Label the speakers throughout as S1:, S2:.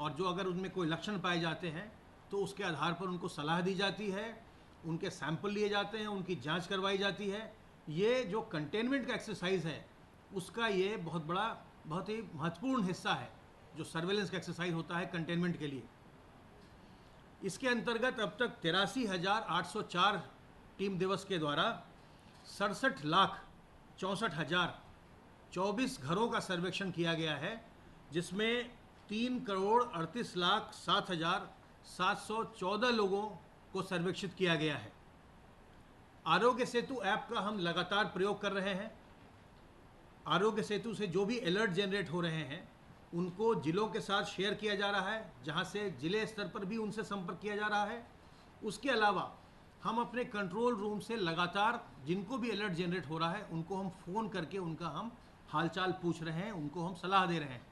S1: और जो अगर उनमें कोई लक्षण पाए जाते हैं तो उसके आधार पर उनको सलाह दी जाती है, उनके सैंपल लिए जाते हैं, उनकी जांच करवाई जाती है। ये जो कंटेनमेंट का एक्सरसाइज है उसका ये बहुत ही महत्वपूर्ण हिस्सा है जो सर्वेलेंस का एक्सरसाइज होता है कंटेनमेंट के लिए। इसके अंतर्गत अब तक 83,804 टीम दिवस के द्वारा 67,64,024 घरों का सर्वेक्षण किया गया है, जिसमें 3,38,07,714 लोगों को सर्वेक्षित किया गया है। आरोग्य सेतु ऐप का हम लगातार प्रयोग कर रहे हैं। आरोग्य सेतु से जो भी अलर्ट जनरेट हो रहे हैं उनको जिलों के साथ शेयर किया जा रहा है, जहां से जिले स्तर पर भी उनसे संपर्क किया जा रहा है। उसके अलावा हम अपने कंट्रोल रूम से लगातार जिनको भी अलर्ट जनरेट हो रहा है उनको हम फ़ोन करके उनका हम हालचाल पूछ रहे हैं, उनको हम सलाह दे रहे हैं।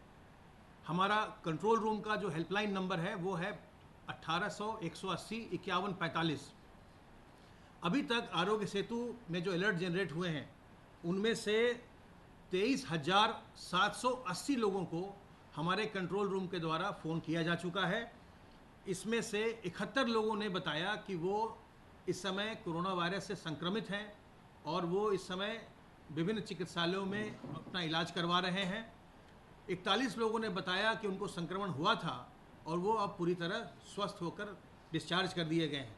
S1: हमारा कंट्रोल रूम का जो हेल्पलाइन नंबर है वो है 1800-180-5145। अभी तक आरोग्य सेतु में जो अलर्ट जनरेट हुए हैं उनमें से 23,780 लोगों को हमारे कंट्रोल रूम के द्वारा फ़ोन किया जा चुका है। इसमें से 71 लोगों ने बताया कि वो इस समय कोरोना वायरस से संक्रमित हैं और वो इस समय विभिन्न चिकित्सालयों में अपना इलाज करवा रहे हैं। 41 लोगों ने बताया कि उनको संक्रमण हुआ था और वो अब पूरी तरह स्वस्थ होकर डिस्चार्ज कर दिए गए हैं।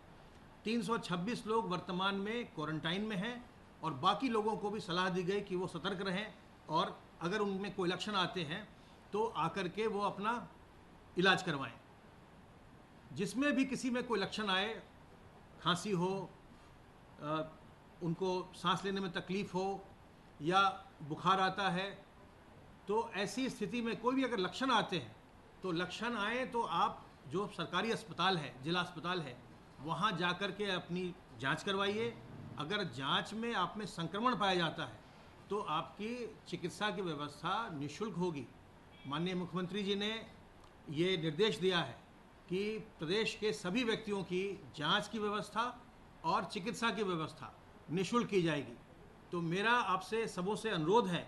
S1: 326 लोग वर्तमान में क्वारंटाइन में हैं और बाकी लोगों को भी सलाह दी गई कि वो सतर्क रहें और अगर उनमें कोई लक्षण आते हैं तो आकर के वो अपना इलाज करवाएं। जिसमें भी किसी में कोई लक्षण आए, खांसी हो, उनको सांस लेने में तकलीफ़ हो या बुखार आता है, तो ऐसी स्थिति में कोई भी अगर लक्षण आते हैं तो लक्षण आए तो आप जो सरकारी अस्पताल है, जिला अस्पताल है, वहाँ जाकर के अपनी जांच करवाइए। अगर जांच में आप में संक्रमण पाया जाता है तो आपकी चिकित्सा की व्यवस्था निःशुल्क होगी। माननीय मुख्यमंत्री जी ने ये निर्देश दिया है कि प्रदेश के सभी व्यक्तियों की जांच की व्यवस्था और चिकित्सा की व्यवस्था निःशुल्क की जाएगी। तो मेरा आपसे सबों से अनुरोध है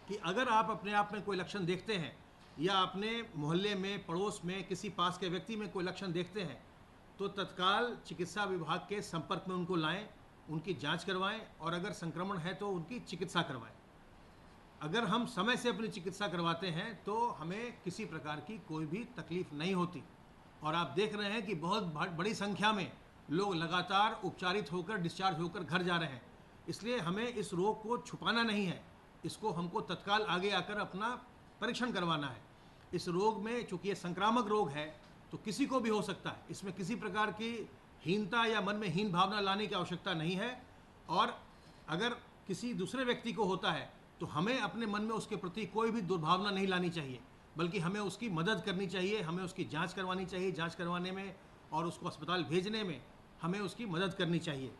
S1: कि अगर आप अपने आप में कोई लक्षण देखते हैं या अपने मोहल्ले में, पड़ोस में, किसी पास के व्यक्ति में कोई लक्षण देखते हैं तो तत्काल चिकित्सा विभाग के संपर्क में उनको लाएं, उनकी जांच करवाएं और अगर संक्रमण है तो उनकी चिकित्सा करवाएं। अगर हम समय से अपनी चिकित्सा करवाते हैं तो हमें किसी प्रकार की कोई भी तकलीफ नहीं होती। और आप देख रहे हैं कि बहुत बड़ी संख्या में लोग लगातार उपचारित होकर, डिस्चार्ज होकर घर जा रहे हैं। इसलिए हमें इस रोग को छुपाना नहीं है, इसको हमको तत्काल आगे आकर अपना परीक्षण करवाना है। इस रोग में चूँकि ये संक्रामक रोग है तो किसी को भी हो सकता है, इसमें किसी प्रकार की हीनता या मन में हीन भावना लाने की आवश्यकता नहीं है। और अगर किसी दूसरे व्यक्ति को होता है तो हमें अपने मन में उसके प्रति कोई भी दुर्भावना नहीं लानी चाहिए, बल्कि हमें उसकी मदद करनी चाहिए, हमें उसकी जांच करवानी चाहिए। जांच करवाने में और उसको अस्पताल भेजने में हमें उसकी मदद करनी चाहिए।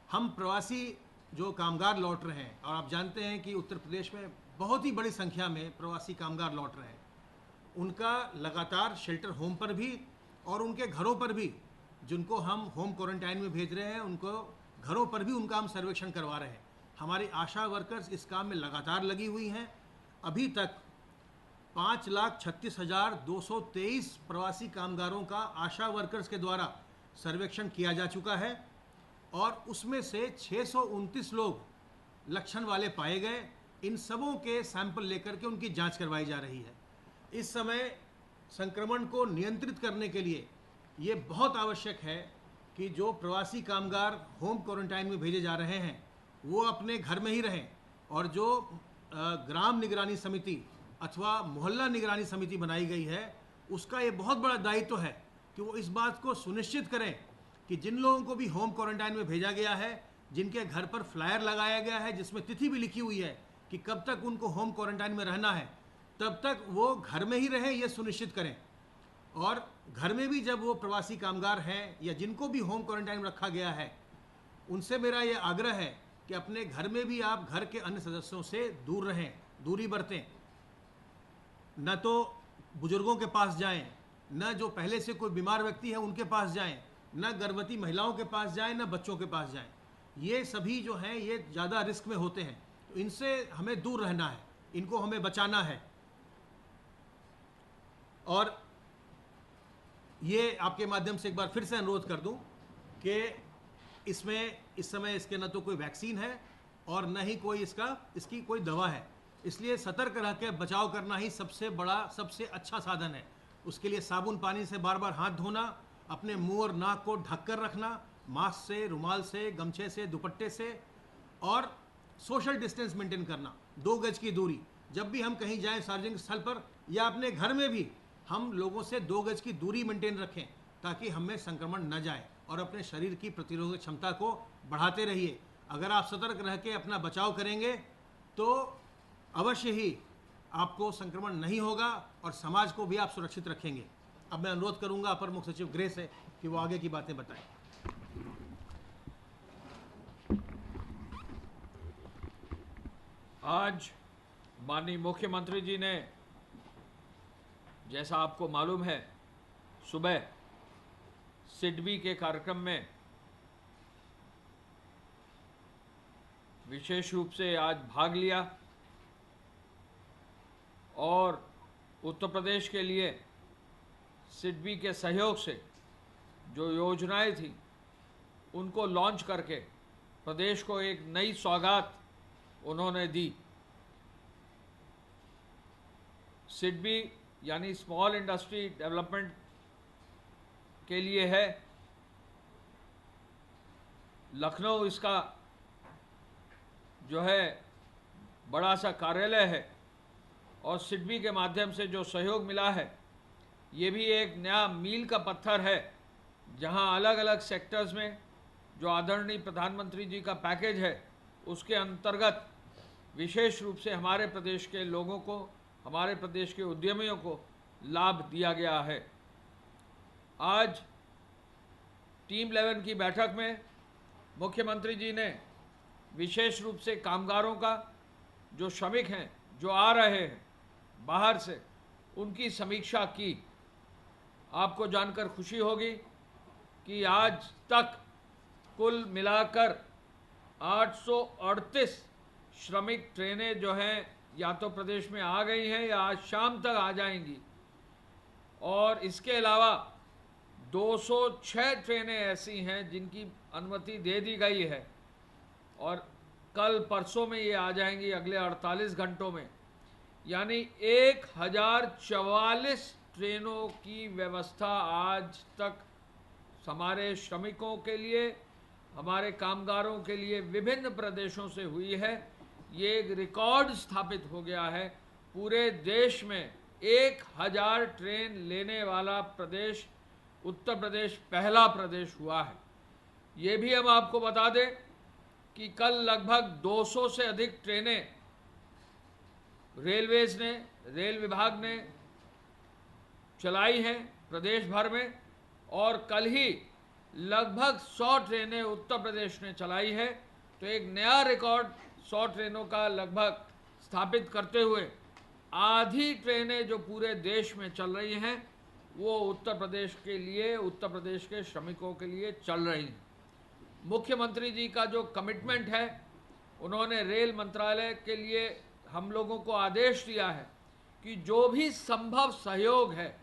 S1: हम प्रवासी जो कामगार लौट रहे हैं, और आप जानते हैं कि उत्तर प्रदेश में बहुत ही बड़ी संख्या में प्रवासी कामगार लौट रहे हैं, उनका लगातार शेल्टर होम पर भी और उनके घरों पर भी, जिनको हम होम क्वारंटाइन में भेज रहे हैं उनको घरों पर भी उनका हम सर्वेक्षण करवा रहे हैं। हमारी आशा वर्कर्स इस काम में लगातार लगी हुई हैं। अभी तक 5,36,223 प्रवासी कामगारों का आशा वर्कर्स के द्वारा सर्वेक्षण किया जा चुका है और उसमें से 629 लोग लक्षण वाले पाए गए। इन सबों के सैंपल लेकर के उनकी जांच करवाई जा रही है। इस समय संक्रमण को नियंत्रित करने के लिए ये बहुत आवश्यक है कि जो प्रवासी कामगार होम क्वारंटाइन में भेजे जा रहे हैं वो अपने घर में ही रहें और जो ग्राम निगरानी समिति अथवा मोहल्ला निगरानी समिति बनाई गई है उसका ये बहुत बड़ा दायित्व है कि वो इस बात को सुनिश्चित करें कि जिन लोगों को भी होम क्वारंटाइन में भेजा गया है, जिनके घर पर फ्लायर लगाया गया है जिसमें तिथि भी लिखी हुई है कि कब तक उनको होम क्वारंटाइन में रहना है, तब तक वो घर में ही रहें, ये सुनिश्चित करें। और घर में भी जब वो प्रवासी कामगार हैं या जिनको भी होम क्वारंटाइन में रखा गया है, उनसे मेरा ये आग्रह है कि अपने घर में भी आप घर के अन्य सदस्यों से दूर रहें, दूरी बरतें। न तो बुजुर्गों के पास जाएं, न जो पहले से कोई बीमार व्यक्ति है उनके पास जाएं, न गर्भवती महिलाओं के पास जाएं, न बच्चों के पास जाएं। ये सभी जो हैं ये ज़्यादा रिस्क में होते हैं, तो इनसे हमें दूर रहना है, इनको हमें बचाना है। और ये आपके माध्यम से एक बार फिर से अनुरोध कर दूं कि इसमें इस समय इसके न तो कोई वैक्सीन है और न ही कोई इसकी कोई दवा है, इसलिए सतर्क रह के बचाव करना ही सबसे बड़ा सबसे अच्छा साधन है। उसके लिए साबुन पानी से बार बार हाथ धोना, अपने मुंह और नाक को ढक कर रखना, मास्क से, रुमाल से, गमछे से, दुपट्टे से, और सोशल डिस्टेंस मेंटेन करना, 2 गज की दूरी। जब भी हम कहीं जाएं सार्वजनिक स्थल पर या अपने घर में भी हम लोगों से 2 गज की दूरी मेंटेन रखें ताकि हमें संक्रमण न जाए, और अपने शरीर की प्रतिरोधक क्षमता को बढ़ाते रहिए। अगर आप सतर्क रह के अपना बचाव करेंगे तो अवश्य ही आपको संक्रमण नहीं होगा और समाज को भी आप सुरक्षित रखेंगे। अब मैं अनुरोध करूंगा अपर मुख्य सचिव गृह से कि वो आगे की बातें बताएं।
S2: आज माननीय मुख्यमंत्री जी ने, जैसा आपको मालूम है, सुबह सिडबी के कार्यक्रम में विशेष रूप से आज भाग लिया और उत्तर प्रदेश के लिए सिडबी के सहयोग से जो योजनाएं थी उनको लॉन्च करके प्रदेश को एक नई सौगात उन्होंने दी। सिडबी यानी स्मॉल इंडस्ट्री डेवलपमेंट के लिए है। लखनऊ इसका जो है बड़ा सा कार्यालय है और सिडबी के माध्यम से जो सहयोग मिला है ये भी एक नया मील का पत्थर है, जहां अलग अलग सेक्टर्स में जो आदरणीय प्रधानमंत्री जी का पैकेज है उसके अंतर्गत विशेष रूप से हमारे प्रदेश के लोगों को, हमारे प्रदेश के उद्यमियों को लाभ दिया गया है। आज टीम 11 की बैठक में मुख्यमंत्री जी ने विशेष रूप से कामगारों का, जो श्रमिक हैं, जो आ रहे हैं बाहर से, उनकी समीक्षा की। आपको जानकर खुशी होगी कि आज तक कुल मिलाकर 838 श्रमिक ट्रेनें जो हैं या तो प्रदेश में आ गई हैं या आज शाम तक आ जाएंगी, और इसके अलावा 206 ट्रेनें ऐसी हैं जिनकी अनुमति दे दी गई है और कल परसों में ये आ जाएंगी, अगले 48 घंटों में। यानी 1044 ट्रेनों की व्यवस्था आज तक हमारे श्रमिकों के लिए, हमारे कामगारों के लिए विभिन्न प्रदेशों से हुई है। ये एक रिकॉर्ड स्थापित हो गया है। पूरे देश में 1000 ट्रेन लेने वाला प्रदेश उत्तर प्रदेश पहला प्रदेश हुआ है। ये भी हम आपको बता दें कि कल लगभग 200 से अधिक ट्रेनें रेलवेज ने, रेल विभाग ने चलाई हैं प्रदेश भर में, और कल ही लगभग 100 ट्रेनें उत्तर प्रदेश ने चलाई है। तो एक नया रिकॉर्ड 100 ट्रेनों का लगभग स्थापित करते हुए आधी ट्रेनें जो पूरे देश में चल रही हैं वो उत्तर प्रदेश के लिए, उत्तर प्रदेश के श्रमिकों के लिए चल रही हैं। मुख्यमंत्री जी का जो कमिटमेंट है, उन्होंने रेल मंत्रालय के लिए हम लोगों को आदेश दिया है कि जो भी संभव सहयोग है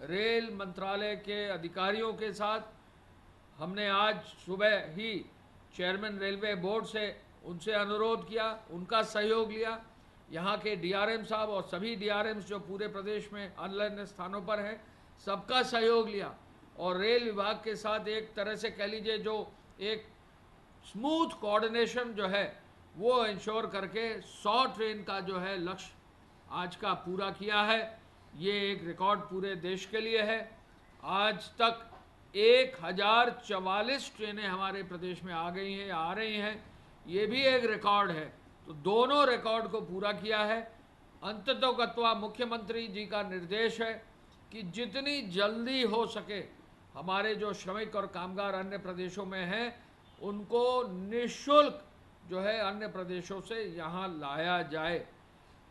S2: रेल मंत्रालय के अधिकारियों के साथ, हमने आज सुबह ही चेयरमैन रेलवे बोर्ड से उनसे अनुरोध किया, उनका सहयोग लिया, यहाँ के डीआरएम साहब और सभी डीआरएम्स जो पूरे प्रदेश में अन्य स्थानों पर हैं सबका सहयोग लिया, और रेल विभाग के साथ एक तरह से कह लीजिए जो एक स्मूथ कोऑर्डिनेशन जो है वो इंश्योर करके 100 ट्रेन का जो है लक्ष्य आज का पूरा किया है। ये एक रिकॉर्ड पूरे देश के लिए है। आज तक 1044 ट्रेनें हमारे प्रदेश में आ गई हैं या आ रही हैं, ये भी एक रिकॉर्ड है। तो दोनों रिकॉर्ड को पूरा किया है। अंततोगत्वा मुख्यमंत्री जी का निर्देश है कि जितनी जल्दी हो सके हमारे जो श्रमिक और कामगार अन्य प्रदेशों में हैं उनको निःशुल्क जो है अन्य प्रदेशों से यहाँ लाया जाए।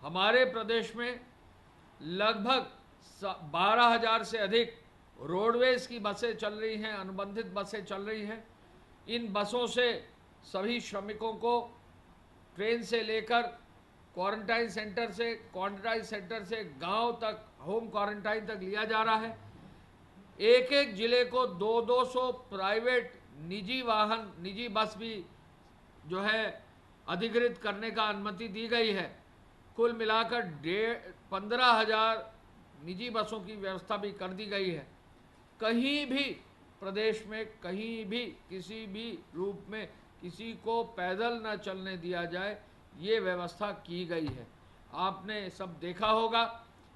S2: हमारे प्रदेश में लगभग 12,000 से अधिक रोडवेज की बसें चल रही हैं, अनुबंधित बसें चल रही हैं। इन बसों से सभी श्रमिकों को ट्रेन से लेकर क्वारंटाइन सेंटर से गांव तक, होम क्वारंटाइन तक लिया जा रहा है। एक एक जिले को 200 प्राइवेट निजी वाहन, निजी बस भी जो है अधिकृत करने का अनुमति दी गई है। कुल मिलाकर 15,000 निजी बसों की व्यवस्था भी कर दी गई है। कहीं भी प्रदेश में कहीं भी किसी भी रूप में किसी को पैदल न चलने दिया जाए, ये व्यवस्था की गई है। आपने सब देखा होगा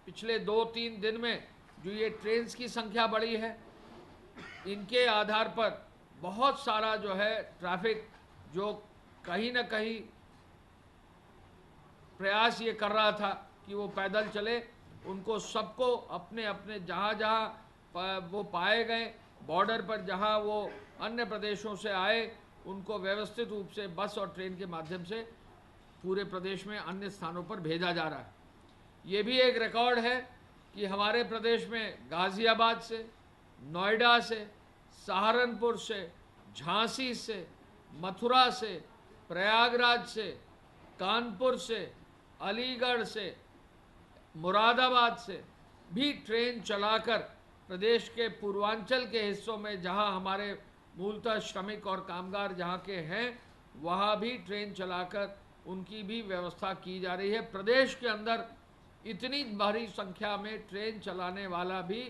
S2: पिछले 2-3 दिन में जो ये ट्रेन की संख्या बढ़ी है, इनके आधार पर बहुत सारा जो है ट्रैफिक जो कहीं ना कहीं प्रयास ये कर रहा था कि वो पैदल चले, उनको सबको अपने अपने जहाँ वो पाए गए बॉर्डर पर, जहाँ वो अन्य प्रदेशों से आए, उनको व्यवस्थित रूप से बस और ट्रेन के माध्यम से पूरे प्रदेश में अन्य स्थानों पर भेजा जा रहा है। ये भी एक रिकॉर्ड है कि हमारे प्रदेश में गाज़ियाबाद से, नोएडा से, सहारनपुर से, झांसी से, मथुरा से, प्रयागराज से, कानपुर से, अलीगढ़ से, मुरादाबाद से भी ट्रेन चलाकर प्रदेश के पूर्वांचल के हिस्सों में, जहां हमारे मूलतः श्रमिक और कामगार जहां के हैं, वहां भी ट्रेन चलाकर उनकी भी व्यवस्था की जा रही है। प्रदेश के अंदर इतनी भारी संख्या में ट्रेन चलाने वाला भी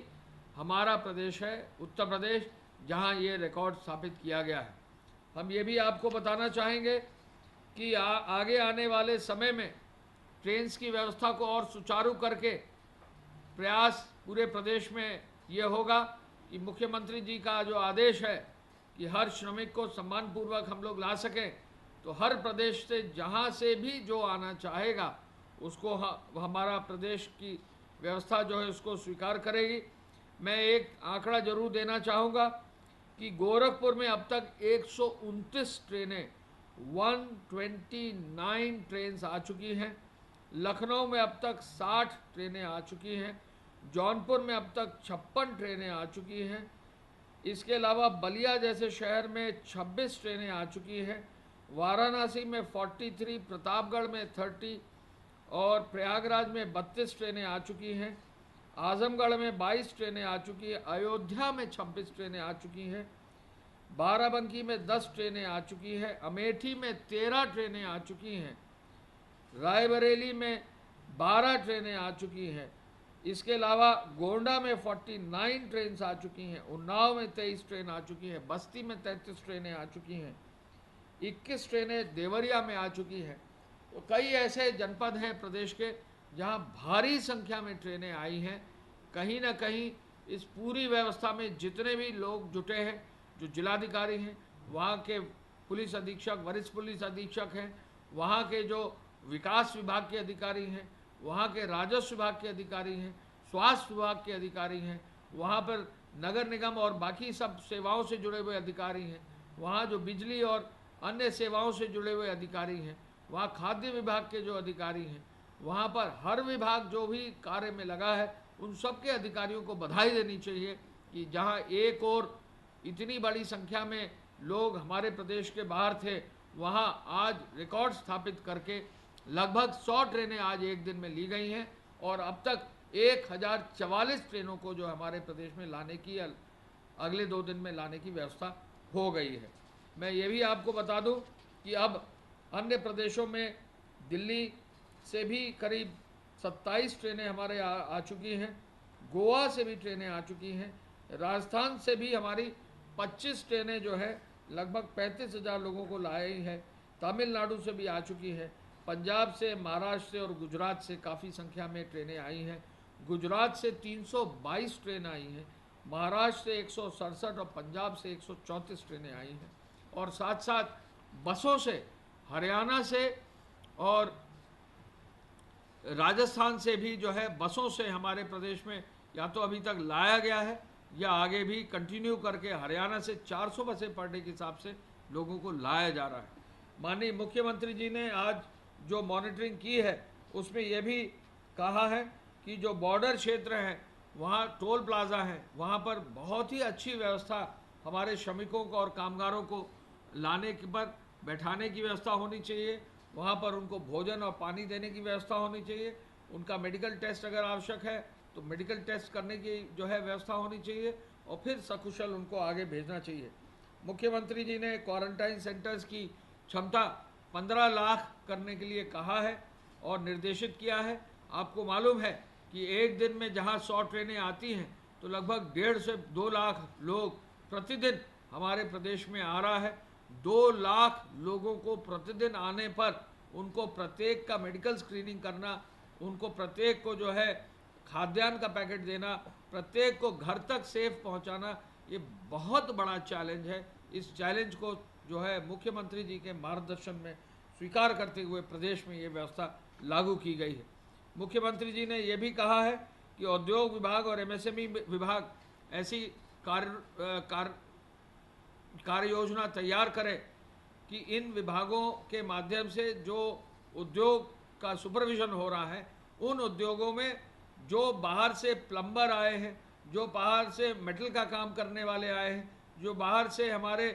S2: हमारा प्रदेश है, उत्तर प्रदेश, जहां ये रिकॉर्ड स्थापित किया गया है। हम ये भी आपको बताना चाहेंगे कि आगे आने वाले समय में ट्रेन की व्यवस्था को और सुचारू करके प्रयास पूरे प्रदेश में ये होगा कि मुख्यमंत्री जी का जो आदेश है कि हर श्रमिक को सम्मानपूर्वक हम लोग ला सकें, तो हर प्रदेश से जहाँ से भी जो आना चाहेगा उसको हमारा प्रदेश की व्यवस्था जो है उसको स्वीकार करेगी। मैं एक आंकड़ा जरूर देना चाहूँगा कि गोरखपुर में अब तक 129 ट्रेनें, 129 ट्रेन आ चुकी हैं। लखनऊ में अब तक 60 ट्रेनें आ चुकी हैं। जौनपुर में अब तक 56 ट्रेनें आ चुकी हैं। इसके अलावा बलिया जैसे शहर में 26 ट्रेनें आ चुकी हैं। वाराणसी में 43, प्रतापगढ़ में 30 और प्रयागराज में 32 ट्रेनें आ चुकी हैं। आजमगढ़ में 22 ट्रेनें आ चुकी हैं। अयोध्या में 26 ट्रेनें आ चुकी हैं। बाराबंकी में 10 ट्रेनें आ चुकी हैं। अमेठी में 13 ट्रेनें आ चुकी हैं। रायबरेली में 12 ट्रेनें आ चुकी हैं। इसके अलावा गोंडा में 49 ट्रेन आ चुकी हैं। उन्नाव में 23 ट्रेन आ चुकी हैं। बस्ती में 33 ट्रेनें आ चुकी हैं। 21 ट्रेनें देवरिया में आ चुकी हैं। तो कई ऐसे जनपद हैं प्रदेश के जहां भारी संख्या में ट्रेनें आई हैं। कहीं ना कहीं इस पूरी व्यवस्था में जितने भी लोग जुटे हैं, जो जिलाधिकारी हैं, वहाँ के पुलिस अधीक्षक, वरिष्ठ पुलिस अधीक्षक हैं, वहाँ के जो विकास विभाग के अधिकारी हैं, वहाँ के राजस्व विभाग के अधिकारी हैं, स्वास्थ्य विभाग के अधिकारी हैं, वहाँ पर नगर निगम और बाकी सब सेवाओं से जुड़े हुए अधिकारी हैं, वहाँ जो बिजली और अन्य सेवाओं से जुड़े हुए अधिकारी हैं, वहाँ खाद्य विभाग के जो अधिकारी हैं, वहाँ पर हर विभाग जो भी कार्य में लगा है, उन सब के अधिकारियों को बधाई देनी चाहिए कि जहाँ एक और इतनी बड़ी संख्या में लोग हमारे प्रदेश के बाहर थे, वहाँ आज रिकॉर्ड स्थापित करके लगभग 100 ट्रेनें आज एक दिन में ली गई हैं और अब तक 1044 ट्रेनों को जो हमारे प्रदेश में लाने की, अगले 2 दिन में लाने की व्यवस्था हो गई है। मैं ये भी आपको बता दूं कि अब अन्य प्रदेशों में दिल्ली से भी करीब 27 ट्रेनें हमारे आ चुकी हैं। गोवा से भी ट्रेनें आ चुकी हैं। राजस्थान से भी हमारी 25 ट्रेनें जो है लगभग 35,000 लोगों को लाई है। तमिलनाडु से भी आ चुकी है। पंजाब से, महाराष्ट्र से और गुजरात से काफ़ी संख्या में ट्रेनें आई हैं। गुजरात से 322 ट्रेन आई हैं, महाराष्ट्र से 167 और पंजाब से 134 ट्रेनें आई हैं। और साथ साथ बसों से हरियाणा से और राजस्थान से भी जो है बसों से हमारे प्रदेश में या तो अभी तक लाया गया है या आगे भी कंटिन्यू करके हरियाणा से 400 बसें पर डे के हिसाब से लोगों को लाया जा रहा है। माननीय मुख्यमंत्री जी ने आज जो मॉनिटरिंग की है उसमें यह भी कहा है कि जो बॉर्डर क्षेत्र हैं, वहाँ टोल प्लाजा हैं, वहाँ पर बहुत ही अच्छी व्यवस्था हमारे श्रमिकों को और कामगारों को लाने के पर बैठाने की व्यवस्था होनी चाहिए वहाँ पर उनको भोजन और पानी देने की व्यवस्था होनी चाहिए। उनका मेडिकल टेस्ट अगर आवश्यक है तो मेडिकल टेस्ट करने की जो है व्यवस्था होनी चाहिए और फिर सकुशल उनको आगे भेजना चाहिए। मुख्यमंत्री जी ने क्वारंटाइन सेंटर्स की क्षमता 15 लाख करने के लिए कहा है और निर्देशित किया है। आपको मालूम है कि एक दिन में जहां 100 ट्रेनें आती हैं तो लगभग 1.5 से 2 लाख लोग प्रतिदिन हमारे प्रदेश में आ रहा है। 2 लाख लोगों को प्रतिदिन आने पर उनको प्रत्येक का मेडिकल स्क्रीनिंग करना, उनको प्रत्येक को जो है खाद्यान्न का पैकेट देना, प्रत्येक को घर तक सेफ पहुंचाना, ये बहुत बड़ा चैलेंज है। इस चैलेंज को जो है मुख्यमंत्री जी के मार्गदर्शन में स्वीकार करते हुए प्रदेश में ये व्यवस्था लागू की गई है। मुख्यमंत्री जी ने यह भी कहा है कि उद्योग विभाग और एमएसएमई विभाग ऐसी कार्य योजना तैयार करे कि इन विभागों के माध्यम से जो उद्योग का सुपरविजन हो रहा है, उन उद्योगों में जो बाहर से प्लम्बर आए हैं, जो बाहर से मेटल का काम करने वाले आए हैं, जो बाहर से हमारे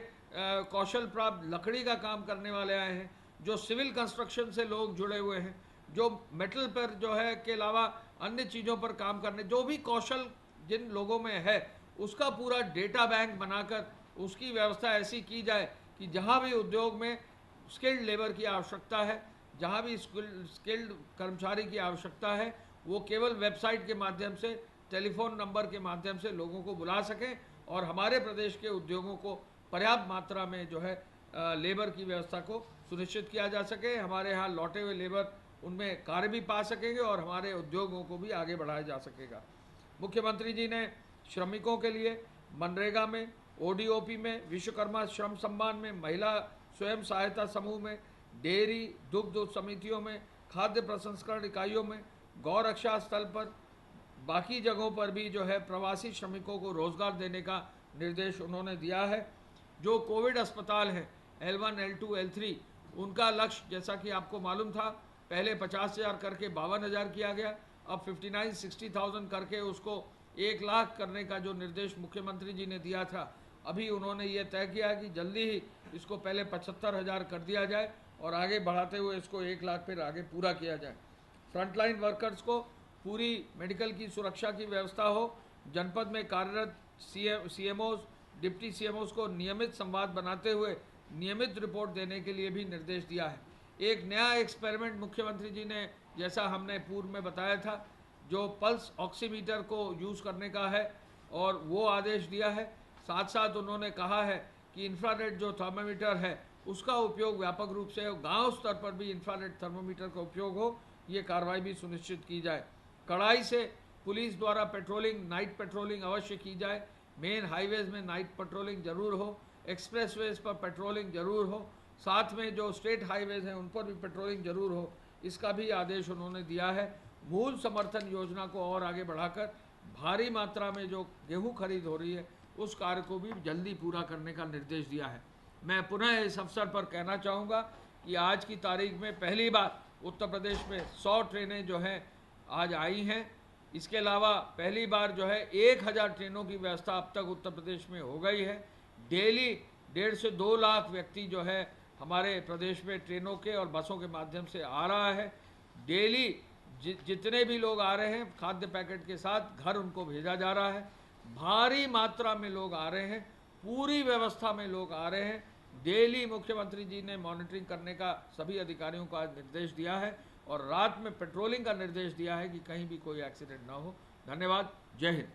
S2: कौशल प्राप्त लकड़ी का काम करने वाले आए हैं, जो सिविल कंस्ट्रक्शन से लोग जुड़े हुए हैं, जो मेटल पर जो है के अलावा अन्य चीज़ों पर काम करने, जो भी कौशल जिन लोगों में है उसका पूरा डेटा बैंक बनाकर उसकी व्यवस्था ऐसी की जाए कि जहाँ भी उद्योग में स्किल्ड लेबर की आवश्यकता है, जहाँ भी स्किल्ड कर्मचारी की आवश्यकता है, वो केवल वेबसाइट के माध्यम से, टेलीफोन नंबर के माध्यम से लोगों को बुला सकें और हमारे प्रदेश के उद्योगों को पर्याप्त मात्रा में जो है लेबर की व्यवस्था को सुनिश्चित किया जा सके। हमारे यहाँ लौटे हुए लेबर उनमें कार्य भी पा सकेंगे और हमारे उद्योगों को भी आगे बढ़ाया जा सकेगा। मुख्यमंत्री जी ने श्रमिकों के लिए मनरेगा में, ओडीओपी में, विश्वकर्मा श्रम सम्मान में, महिला स्वयं सहायता समूह में, डेयरी दुग्ध समितियों में, खाद्य प्रसंस्करण इकाइयों में, गौ रक्षा स्थल पर, बाकी जगहों पर भी जो है प्रवासी श्रमिकों को रोजगार देने का निर्देश उन्होंने दिया है। जो कोविड अस्पताल हैं L1, L2, L3, उनका लक्ष्य जैसा कि आपको मालूम था, पहले 50,000 करके 52,000 किया गया, अब 59-60,000 करके उसको 1 लाख करने का जो निर्देश मुख्यमंत्री जी ने दिया था, अभी उन्होंने ये तय किया कि जल्दी ही इसको पहले 75,000 कर दिया जाए और आगे बढ़ाते हुए इसको 1 लाख फिर आगे पूरा किया जाए। फ्रंटलाइन वर्कर्स को पूरी मेडिकल की सुरक्षा की व्यवस्था हो। जनपद में कार्यरत CMOs, डिप्टी CMOs को नियमित संवाद बनाते हुए नियमित रिपोर्ट देने के लिए भी निर्देश दिया है। एक नया एक्सपेरिमेंट मुख्यमंत्री जी ने, जैसा हमने पूर्व में बताया था, जो पल्स ऑक्सीमीटर को यूज़ करने का है और वो आदेश दिया है। साथ साथ उन्होंने कहा है कि इंफ्रारेड जो थर्मामीटर है उसका उपयोग व्यापक रूप से हो, गांव स्तर पर भी इंफ्रारेड थर्मामीटर का उपयोग हो, ये कार्रवाई भी सुनिश्चित की जाए। कड़ाई से पुलिस द्वारा पेट्रोलिंग, नाइट पेट्रोलिंग अवश्य की जाए। मेन हाईवेज में नाइट पेट्रोलिंग जरूर हो, एक्सप्रेसवेज पर पेट्रोलिंग जरूर हो, साथ में जो स्टेट हाईवेज हैं उन पर भी पेट्रोलिंग जरूर हो, इसका भी आदेश उन्होंने दिया है। मूल समर्थन योजना को और आगे बढ़ाकर भारी मात्रा में जो गेहूँ खरीद हो रही है उस कार्य को भी जल्दी पूरा करने का निर्देश दिया है। मैं पुनः इस अवसर पर कहना चाहूँगा कि आज की तारीख में पहली बार उत्तर प्रदेश में 100 ट्रेनें जो हैं आज आई हैं। इसके अलावा पहली बार जो है 1000 ट्रेनों की व्यवस्था अब तक उत्तर प्रदेश में हो गई है। डेली 1.5 से 2 लाख व्यक्ति जो है हमारे प्रदेश में ट्रेनों के और बसों के माध्यम से आ रहा है। डेली जितने भी लोग आ रहे हैं खाद्य पैकेट के साथ घर उनको भेजा जा रहा है। भारी मात्रा में लोग आ रहे हैं, पूरी व्यवस्था में लोग आ रहे हैं। डेली मुख्यमंत्री जी ने मॉनिटरिंग करने का सभी अधिकारियों को आज निर्देश दिया है और रात में पेट्रोलिंग का निर्देश दिया है कि कहीं भी कोई एक्सीडेंट ना हो। धन्यवाद। जय हिंद।